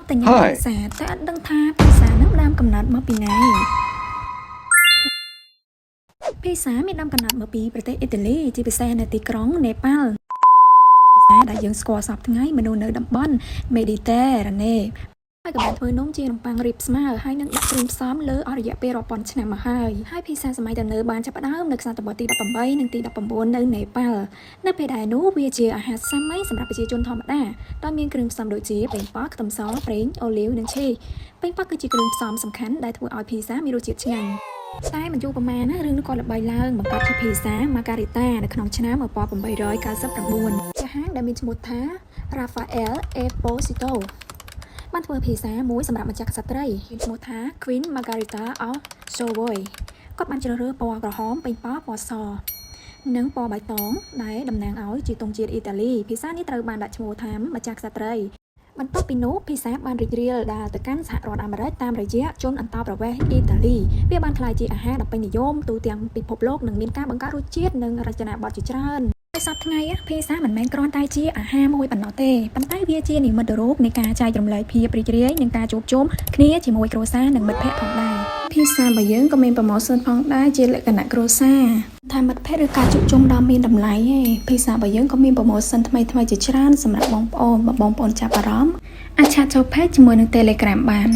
แต่ยังภาษาแต่ดังท่าภาษาน้ำดำกำนัดมาปีไหนภาษามีดำกำนัดมาปีประเทศอิตาลีจีเปเซนติกรองเนปาลได้ยังสกอร์สับทั้งไงมาโนเนอร์ดับบอนเมดิเตอร์เนให้กับแบบเธอน้องเจียนปังริบสมาให้นักดักริมซ้ำเลออริยะเปรอปอนชนะมาให้พิซาสมัยแต่เนื้อบานจะประดามนักสานตบตีดับปั๊มใบหนึ่งตีดับปั๊มบนในเนปาลนักเพดานนู้เวียเจียอาหารซ้ำไม่สำหรับประชาชนธรรมดาตอนมีกลิ่นซ้ำโดยจีเป็นป๊อกตำซอสเปรี้ยโอลิวหนึ่งชีเป็นป๊อกคือจีกลิ่นซ้ำสำคัญได้ทั่วออยพิซซ่ามีรสจืดช่างใช่มันอยู่ประมาณนะเรื่องนักกอล์ฟใบล่างบังคับที่พิซซ่ามาการิต้าในขนมชนะมาปอปั๊มใบร้อยการซับประมูลจะห้างได้มีสมุดท้าราฟาเอลเอโปซิโตมันធ្វើភាសាមួយសម្រាប់ម្ចាស់ក្សត្រីឈ្មោះថា Queen Margarita of Savoy គាត់បានជ្រើសរើសពណ៌ក្រហមពេញប៉ោះពណ៌សនិងពណ៌បៃតងដែលតំណាងឲ្យជាទង់ជាតិអ៊ីតាលីភាសានេះត្រូវបានដាក់ឈ្មោះថាម្ចាស់ក្សត្រីបន្ទាប់ពីនោះភាសាបានរីករាលដាលទៅកាន់សហរដ្ឋអាមេរិកតាមរយៈជនអន្តោប្រវេសន៍អ៊ីតាលីវាបានក្លាយជាអាហារដ៏ពេញនិយមទូទាំងពិភពលោកនិងមានការបង្កើតរសជាតិនិងរចនាបថជាច្រើនសប្តាហ៍ថ្ងៃភាសាមិនមែនគ្រាន់តែជាអាហារមួយប៉ុណ្ណោះទេប៉ុន្តែវាជានិមិត្តរូបនៃការចែករំលែកភាពរីករាយនិងការជួបជុំគ្នាជាមួយគ្រួសារនិងមិត្តភ័ក្តិផងដែរភាសារបស់យើងក៏មានប្រម៉ូសិនផងដែរជាលក្ខណៈគ្រួសារថាមិត្តភ័ក្តិឬការជួបជុំដ៏មានតម្លៃឯភាសារបស់យើងក៏មានប្រម៉ូសិនថ្មីជាច្រើនសម្រាប់បងប្អូនចាប់អារម្មណ៍អាចឆាតចូល Page ជាមួយនឹង Telegram បាន